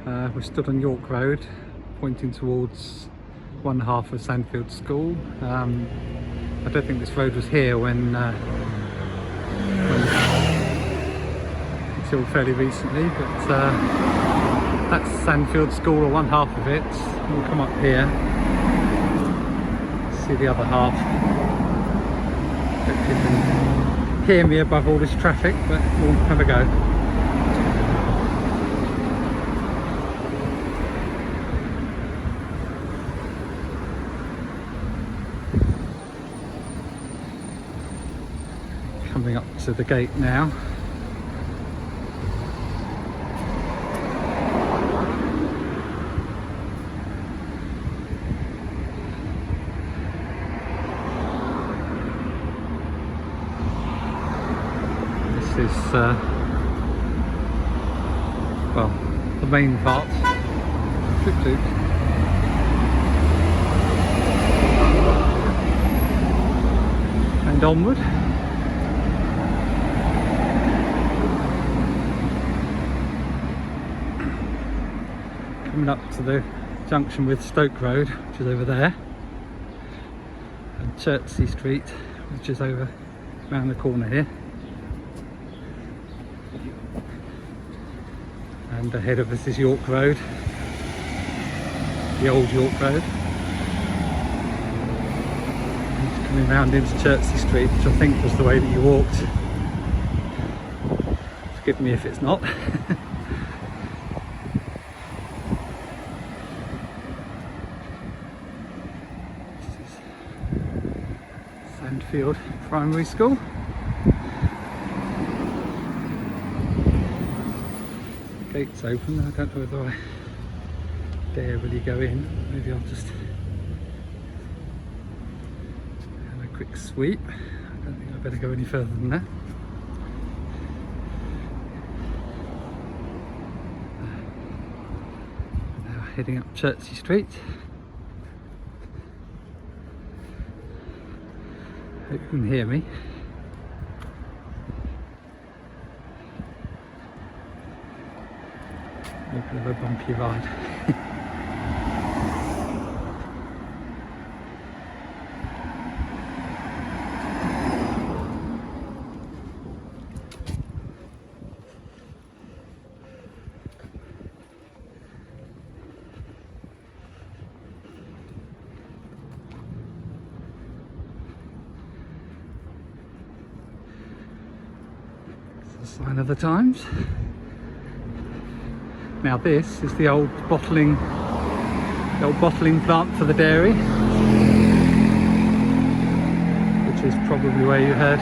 We're stood on York Road, pointing towards one half of Sandfield School. I don't think this road was here until fairly recently, but that's Sandfield School, or one half of it. We'll come up here, see the other half. Hope you can hear me above all this traffic, but we'll have a go. Coming up to the gate now. This is well, the main part. Tuk tuk. And onward. Coming up to the junction with Stoke Road, which is over there, and Chertsey Street, which is over around the corner here, and ahead of us is York Road, the old York Road, and coming round into Chertsey Street, which I think was the way that you walked. Forgive me if it's not. Sandfield Primary School. Gate's open. I don't know whether I dare really go in. Maybe I'll just have a quick sweep. I don't think I better go any further than that. Now heading up Chertsey Street. Hope you can hear me. A bit of a bumpy ride. Sign of the times. Now this is the old bottling plant for the dairy, which is probably where you heard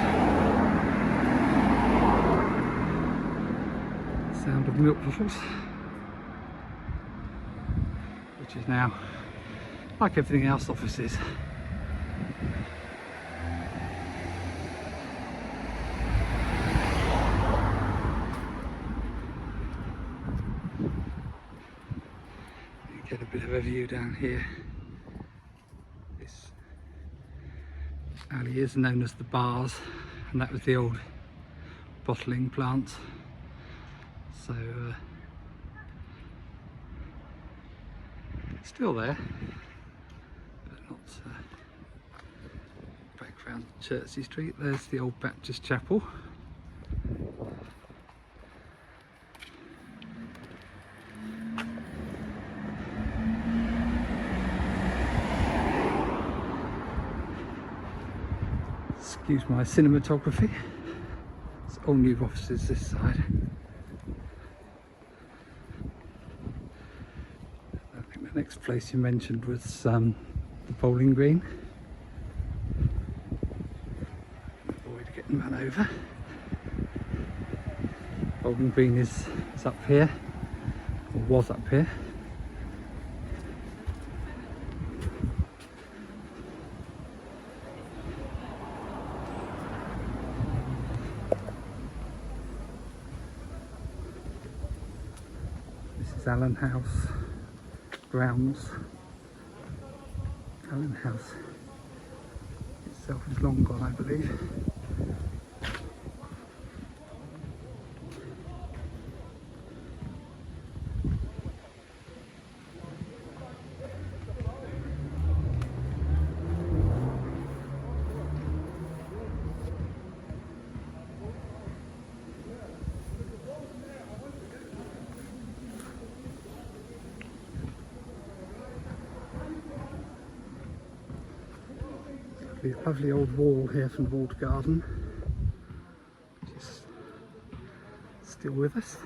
the sound of milk bottles, which is now, like everything else, offices. Get a bit of a view down here. This alley is known as the Bars, and that was the old bottling plant. So still there, but not back around Chertsey Street. There's the old Baptist Chapel. Excuse my cinematography. It's all new offices this side. I think the next place you mentioned was the bowling green. Avoid getting run over. Bowling green is up here, or was up here. Allen House grounds. Allen House itself is long gone, I believe. lovely old wall here from the walled garden, which is still with us.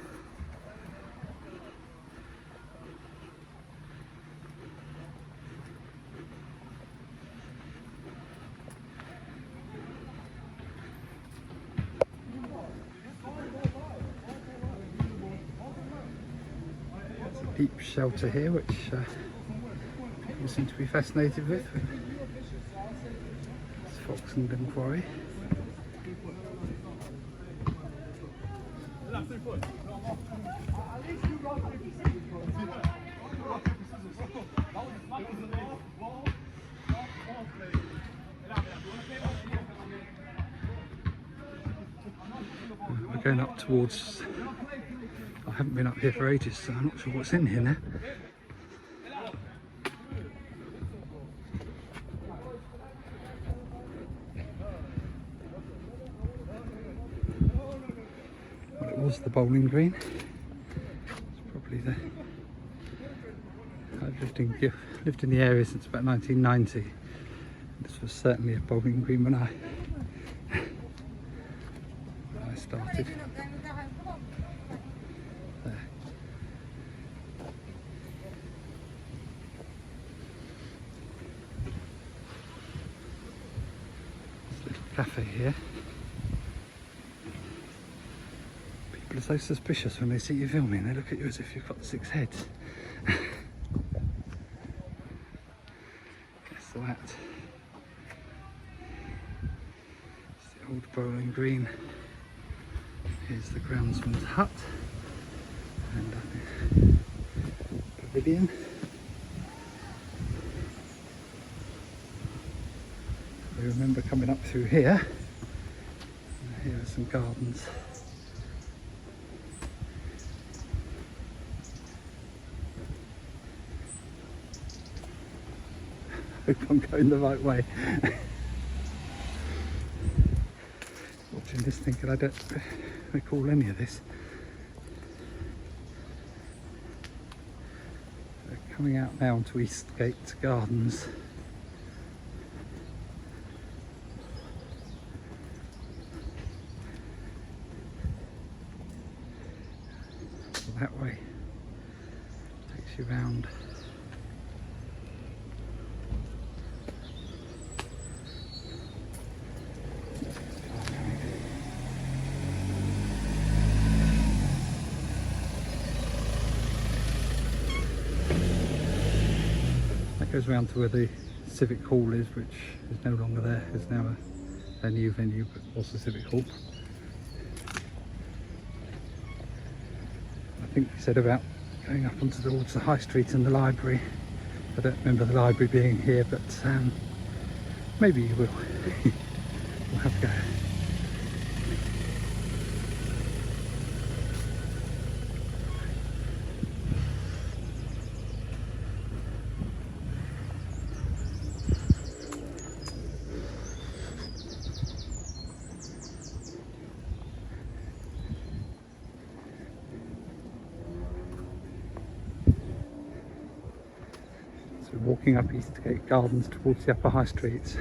Deep shelter here, which people seem to be fascinated with. It's Foxenden Quarry. We're going up towards, I haven't been up here for ages, so I'm not sure what's in here now. Well, it was the bowling green. It's probably the... I've lived in the area since about 1990. This was certainly a bowling green when I started. There. This little cafe here. People are so suspicious when they see you filming. They look at you as if you've got 6 heads. Guess that. It's the old bowling green. Here's the groundsman's hut and pavilion. We remember coming up through here. Here are some gardens. Hope I'm going the right way. Watching this thinking I don't recall any of this. So coming out now onto Eastgate Gardens. That way takes you round. Goes round to where the Civic Hall is, which is no longer there. It's now a new venue, but was the Civic Hall. I think we said about going up onto towards the High Street and the library. I don't remember the library being here, but maybe you will. We'll have a go. Walking up Eastgate Gardens towards the upper High Street.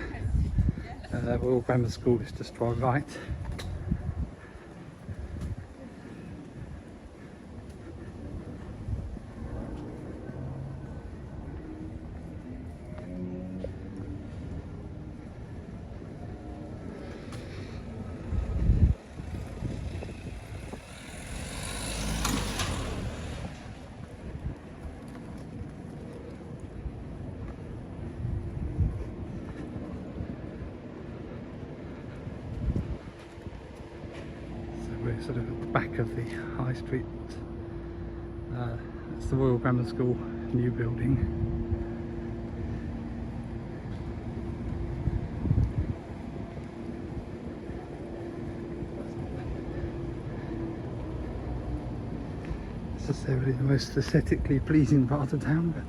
Royal Grammar School is just to our right. We're sort of at the back of the High Street. It's the Royal Grammar School new building. It's necessarily the most aesthetically pleasing part of town, but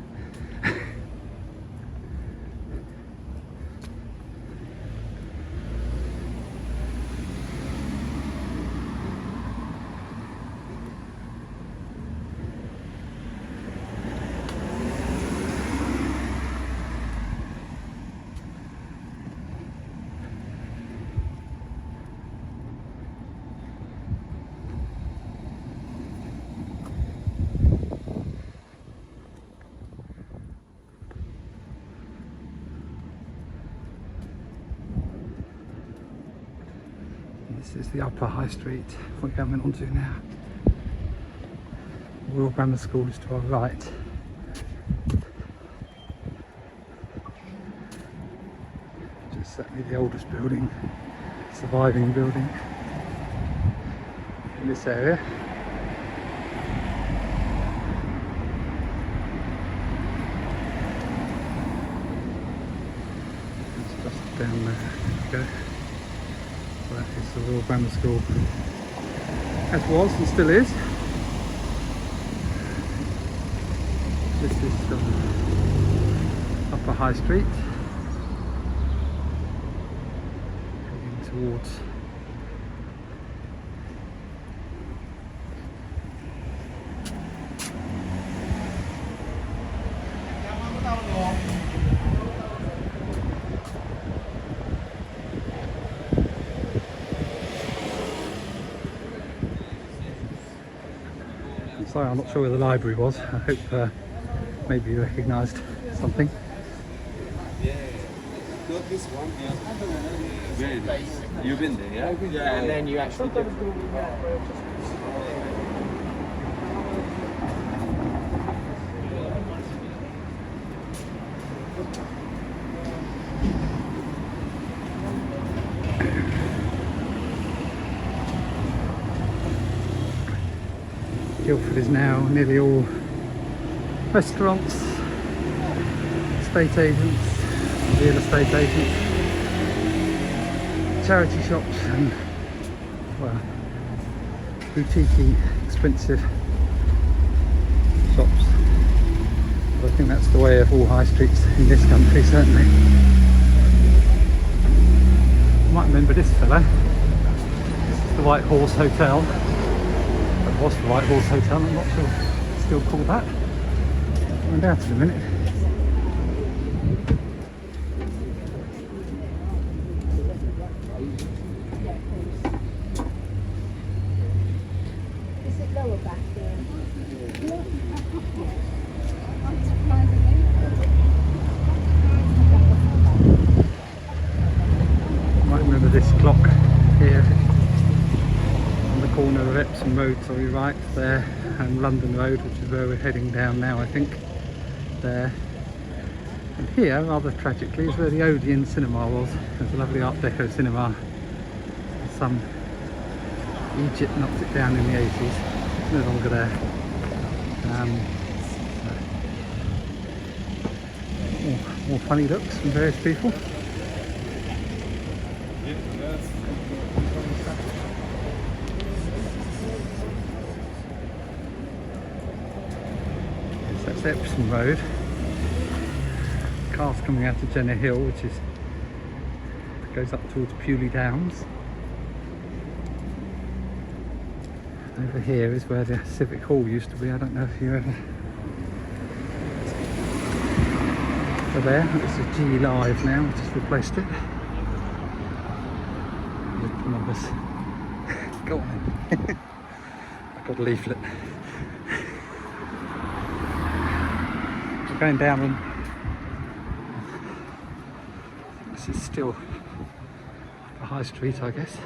This is the upper high street we're coming onto now. Royal Grammar School is to our right. Just certainly the oldest building, surviving building in this area. It's just down there. There we go. That is the Royal Grammar School, as was and still is. This is Upper High Street, heading towards sorry, I'm not sure where the library was. I hope maybe you recognised something. Yeah, not this one. Very nice. You've been there, yeah? Yeah, and then you actually did. Guildford is now nearly all restaurants, estate agents, real estate agents, charity shops and, well, boutique-y, expensive shops. But I think that's the way of all high streets in this country, certainly. You might remember this fella. This is the White Horse Hotel. It was the White Horse Hotel, I'm not sure it's still called that. Coming down to the minute. Is it lower back there? You might remember this clock here on the corner of Epsom Road, sorry, right there, and London Road, which is where we're heading down now, I think. There. And here, rather tragically, is where the Odeon cinema was. There's a lovely Art Deco cinema. Some Egypt knocked it down in the 80s. It's no longer there. More funny looks from various people. Yes, that's Epsom Road. Cars coming out of Jenner Hill, which goes up towards Pewley Downs. Over here is where the Civic Hall used to be. I don't know if you ever were there. It's a G Live now, which has replaced it. Come on, bus. Go on then. I've got a leaflet. We're going down and this is still a high street, I guess.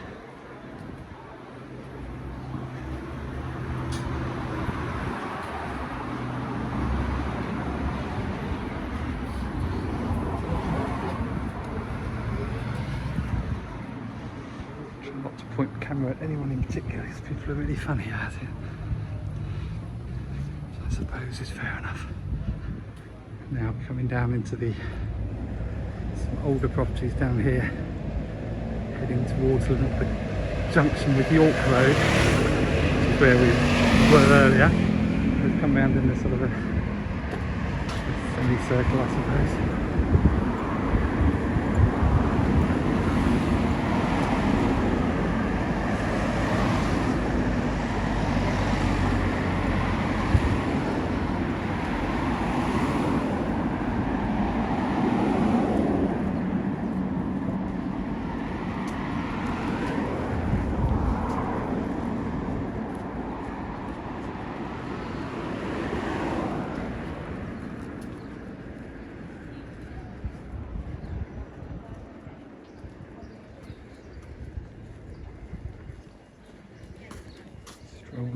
Not to point the camera at anyone in particular, because people are really funny out here. So I suppose is fair enough. Now we're coming down into some older properties down here, heading towards the junction with York Road, which is where we were earlier. We've come round in a sort of a semicircle, I suppose.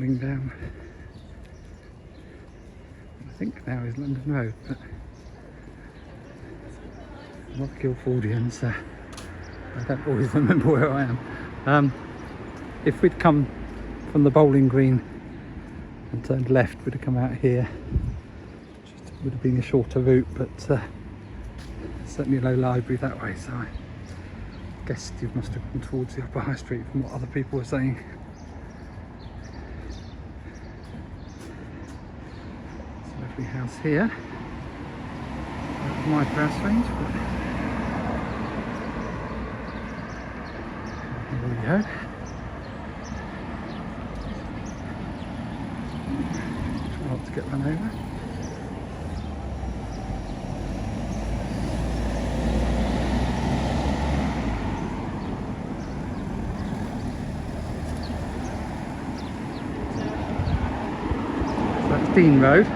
rolling down. I think now is London Road, but I'm not Guildfordian, so I don't always remember where I am. If we'd come from the bowling green and turned left, we'd have come out here. Just would have been a shorter route, but certainly no library that way, so I guessed you must have gone towards the upper high street from what other people were saying. It's a lovely house here. My price range, but here we go. Try not to get run over. So that's Dean Road,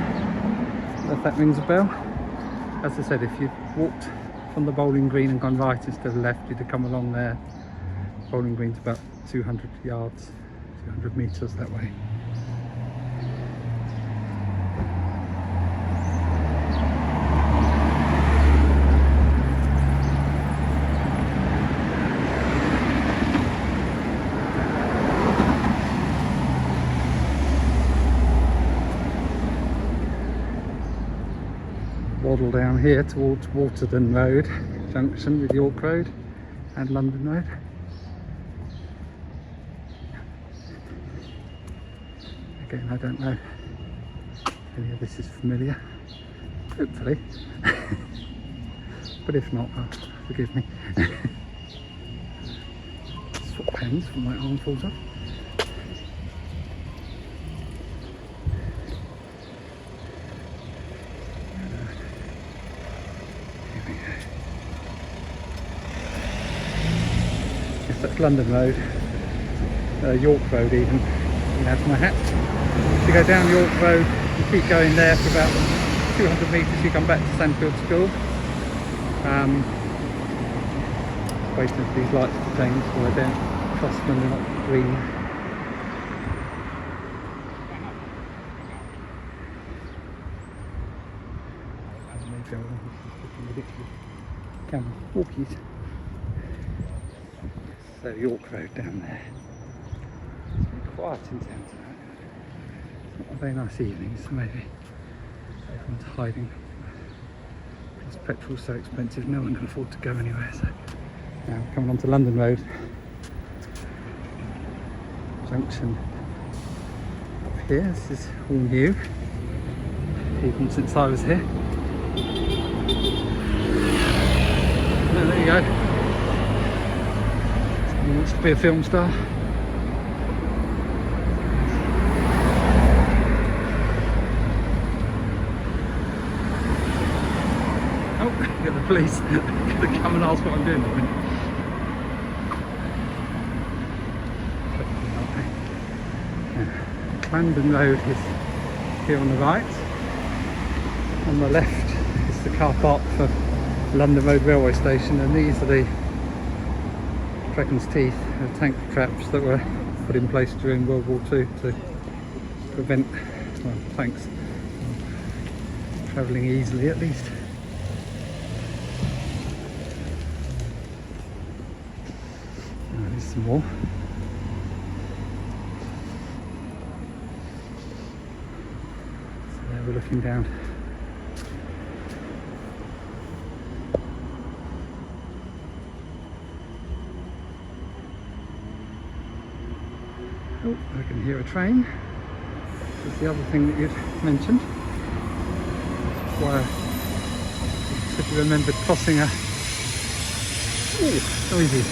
if that rings a bell. As I said, if you walked from the bowling green and gone right instead of left, you'd have come along there. Bowling green's about 200 yards, 200 metres that way. Waddle down here towards Waterden Road junction with York Road and London Road. Again, I don't know if any of this is familiar, hopefully, but if not, forgive me. Swap pens when my arm falls off. That's London Road, York Road even, that's my hat. If you go down York Road, you keep going there for about 200 metres, you come back to Sandfield School. Waiting for these lights to change so I don't cross when they're not green. Maybe I'm ridiculous. Come, walkies. So York Road down there. It's been quiet in town tonight. It's not a very nice evening, so maybe everyone's hiding. Plus petrol's so expensive, no one can afford to go anywhere. So now we're coming onto London Road junction up here. This is all new, even since I was here. Oh, there you go. He wants to be a film star. Oh, get the police. Gonna come and ask what I'm doing. Clarendon Road is here on the right. On the left is the car park for London Road Railway Station, and these are the Dragon's Teeth, tank traps that were put in place during World War II to prevent tanks travelling easily, at least. There's some more. So there we're looking down. Oh, I can hear a train. That's the other thing that you'd mentioned. That's why I said you remembered crossing a... Ooh, noisy.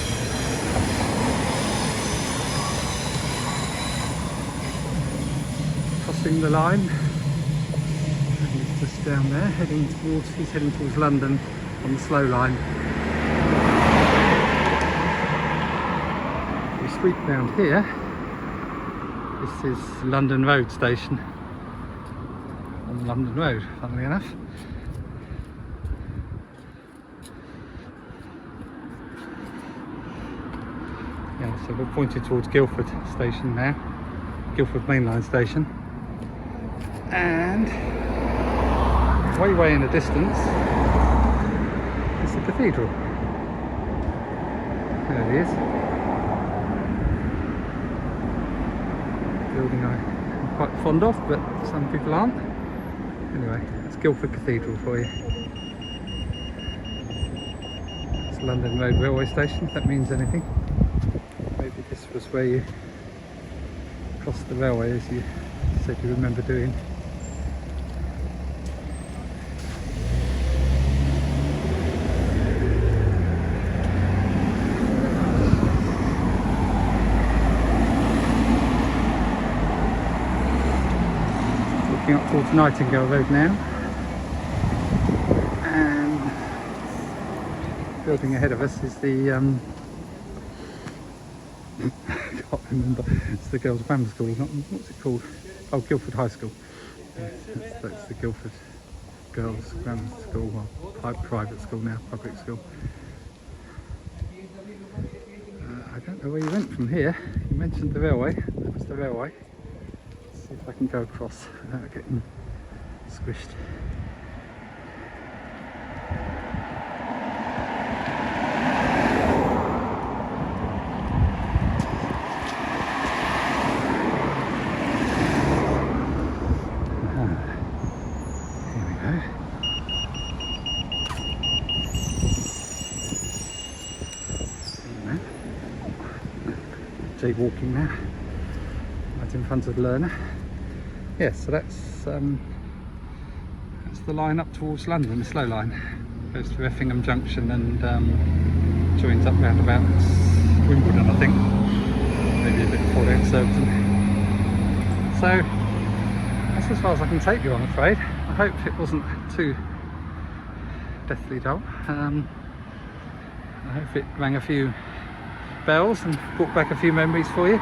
Crossing the line. And he's just down there, he's heading towards London on the slow line. We sweep round here. This is London Road Station on London Road, funnily enough. Yeah, so we're pointed towards Guildford Station now. Guildford main line station. And way in the distance is the cathedral. There it is. Building I'm quite fond of, but some people aren't. Anyway, that's Guildford Cathedral for you. It's London Road railway station, if that means anything. Maybe this was where you crossed the railway, as you said you remember doing. Looking up towards Nightingale Road now, and building ahead of us is the I can't remember, it's the girls' grammar school, what's it called? Oh, Guildford High School. That's the Guildford Girls' Grammar School, well, private school now, public school. I don't know where you went from here. You mentioned the railway, that was the railway. See if I can go across without getting squished. Here we go. Jaywalking now, right in front of the learner. Yes, so that's the line up towards London, the slow line. Goes to Effingham Junction and joins up round about Wimbledon, I think. Maybe a bit before there, Surbiton. So that's as far as I can take you, I'm afraid. I hope it wasn't too deathly dull. I hope it rang a few bells and brought back a few memories for you.